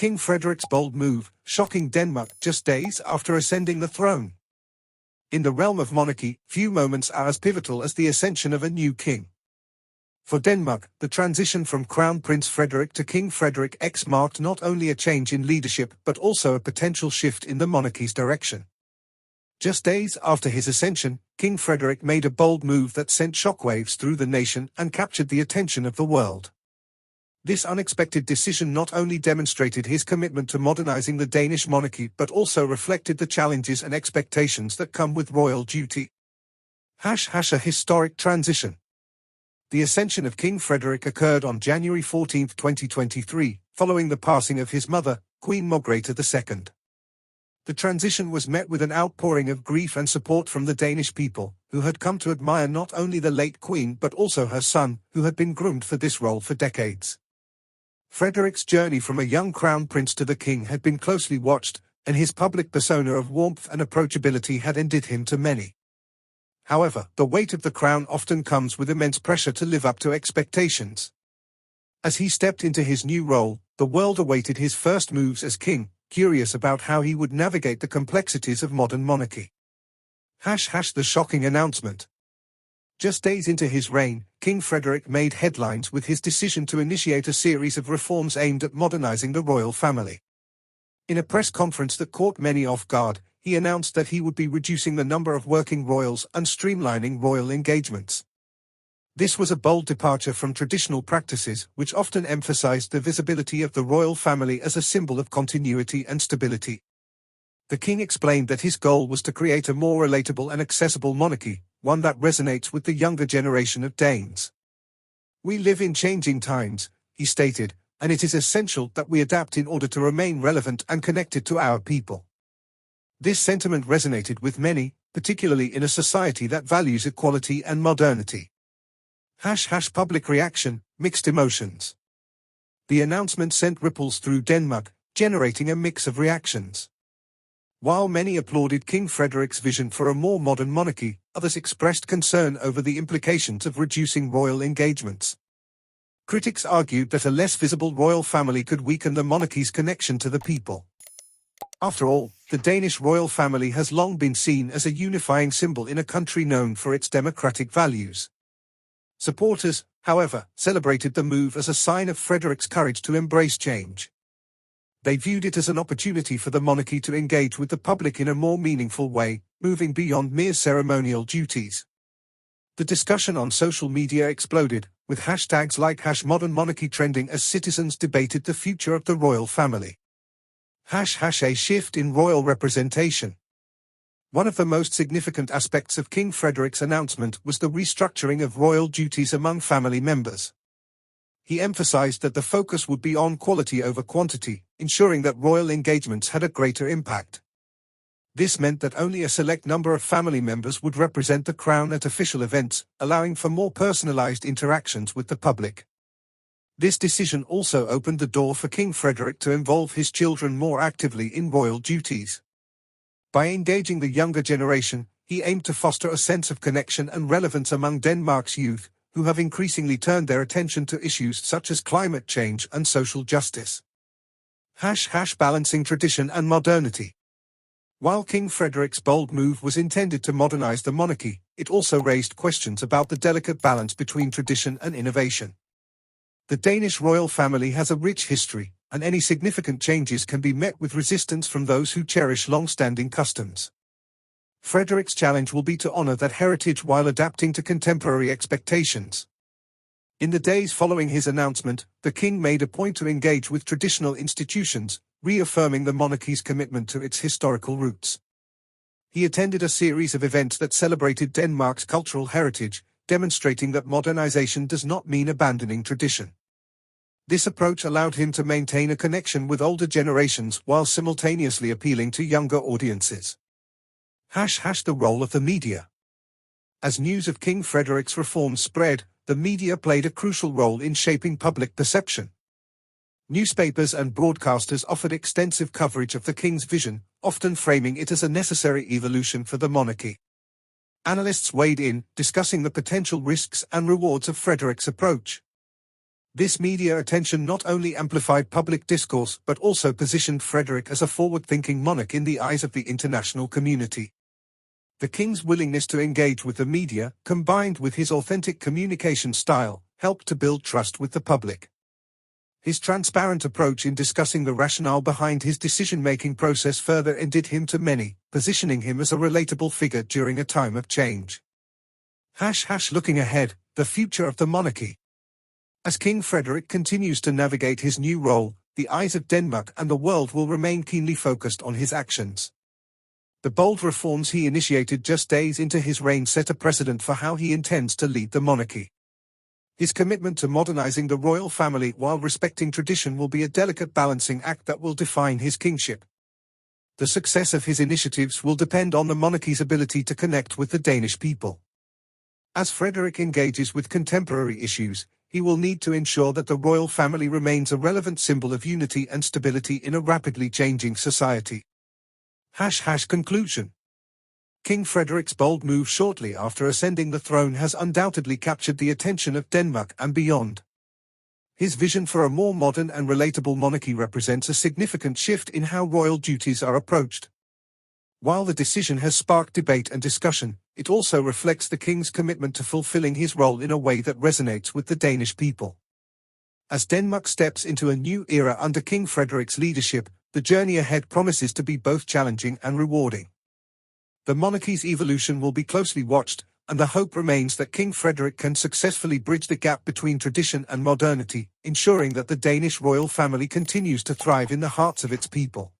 King Frederik's bold move, shocking Denmark just days after ascending the throne. In the realm of monarchy, few moments are as pivotal as the ascension of a new king. For Denmark, the transition from Crown Prince Frederik to King Frederik X marked not only a change in leadership but also a potential shift in the monarchy's direction. Just days after his ascension, King Frederik made a bold move that sent shockwaves through the nation and captured the attention of the world. This unexpected decision not only demonstrated his commitment to modernizing the Danish monarchy but also reflected the challenges and expectations that come with royal duty. A historic transition. The ascension of King Frederik occurred on January 14, 2023, following the passing of his mother, Queen Margrethe II. The transition was met with an outpouring of grief and support from the Danish people, who had come to admire not only the late queen but also her son, who had been groomed for this role for decades. Frederik's journey from a young crown prince to the king had been closely watched, and his public persona of warmth and approachability had endeared him to many. However, the weight of the crown often comes with immense pressure to live up to expectations. As he stepped into his new role, the world awaited his first moves as king, curious about how he would navigate the complexities of modern monarchy. The shocking announcement. Just days into his reign, King Frederik made headlines with his decision to initiate a series of reforms aimed at modernizing the royal family. In a press conference that caught many off guard, he announced that he would be reducing the number of working royals and streamlining royal engagements. This was a bold departure from traditional practices, which often emphasized the visibility of the royal family as a symbol of continuity and stability. The king explained that his goal was to create a more relatable and accessible monarchy, one that resonates with the younger generation of Danes. "We live in changing times," he stated, "and it is essential that we adapt in order to remain relevant and connected to our people." This sentiment resonated with many, particularly in a society that values equality and modernity. Public reaction, mixed emotions. The announcement sent ripples through Denmark, generating a mix of reactions. While many applauded King Frederik's vision for a more modern monarchy, others expressed concern over the implications of reducing royal engagements. Critics argued that a less visible royal family could weaken the monarchy's connection to the people. After all, the Danish royal family has long been seen as a unifying symbol in a country known for its democratic values. Supporters, however, celebrated the move as a sign of Frederik's courage to embrace change. They viewed it as an opportunity for the monarchy to engage with the public in a more meaningful way, moving beyond mere ceremonial duties. The discussion on social media exploded, with hashtags like #modernmonarchy trending as citizens debated the future of the royal family. A shift in royal representation. One of the most significant aspects of King Frederik's announcement was the restructuring of royal duties among family members. He emphasized that the focus would be on quality over quantity, ensuring that royal engagements had a greater impact. This meant that only a select number of family members would represent the crown at official events, allowing for more personalized interactions with the public. This decision also opened the door for King Frederik to involve his children more actively in royal duties. By engaging the younger generation, he aimed to foster a sense of connection and relevance among Denmark's youth, who have increasingly turned their attention to issues such as climate change and social justice. Balancing tradition and modernity. While King Frederik's bold move was intended to modernize the monarchy, it also raised questions about the delicate balance between tradition and innovation. The Danish royal family has a rich history, and any significant changes can be met with resistance from those who cherish long-standing customs. Frederik's challenge will be to honor that heritage while adapting to contemporary expectations. In the days following his announcement, the king made a point to engage with traditional institutions, reaffirming the monarchy's commitment to its historical roots. He attended a series of events that celebrated Denmark's cultural heritage, demonstrating that modernization does not mean abandoning tradition. This approach allowed him to maintain a connection with older generations while simultaneously appealing to younger audiences. The role of the media. As news of King Frederik's reforms spread, the media played a crucial role in shaping public perception. Newspapers and broadcasters offered extensive coverage of the king's vision, often framing it as a necessary evolution for the monarchy. Analysts weighed in, discussing the potential risks and rewards of Frederik's approach. This media attention not only amplified public discourse but also positioned Frederik as a forward-thinking monarch in the eyes of the international community. The king's willingness to engage with the media, combined with his authentic communication style, helped to build trust with the public. His transparent approach in discussing the rationale behind his decision-making process further endeared him to many, positioning him as a relatable figure during a time of change. Looking ahead, the future of the monarchy. As King Frederik continues to navigate his new role, the eyes of Denmark and the world will remain keenly focused on his actions. The bold reforms he initiated just days into his reign set a precedent for how he intends to lead the monarchy. His commitment to modernizing the royal family while respecting tradition will be a delicate balancing act that will define his kingship. The success of his initiatives will depend on the monarchy's ability to connect with the Danish people. As Frederik engages with contemporary issues, he will need to ensure that the royal family remains a relevant symbol of unity and stability in a rapidly changing society. Conclusion. King Frederik's bold move shortly after ascending the throne has undoubtedly captured the attention of Denmark and beyond. His vision for a more modern and relatable monarchy represents a significant shift in how royal duties are approached. While the decision has sparked debate and discussion, it also reflects the king's commitment to fulfilling his role in a way that resonates with the Danish people. As Denmark steps into a new era under King Frederik's leadership, the journey ahead promises to be both challenging and rewarding. The monarchy's evolution will be closely watched, and the hope remains that King Frederik can successfully bridge the gap between tradition and modernity, ensuring that the Danish royal family continues to thrive in the hearts of its people.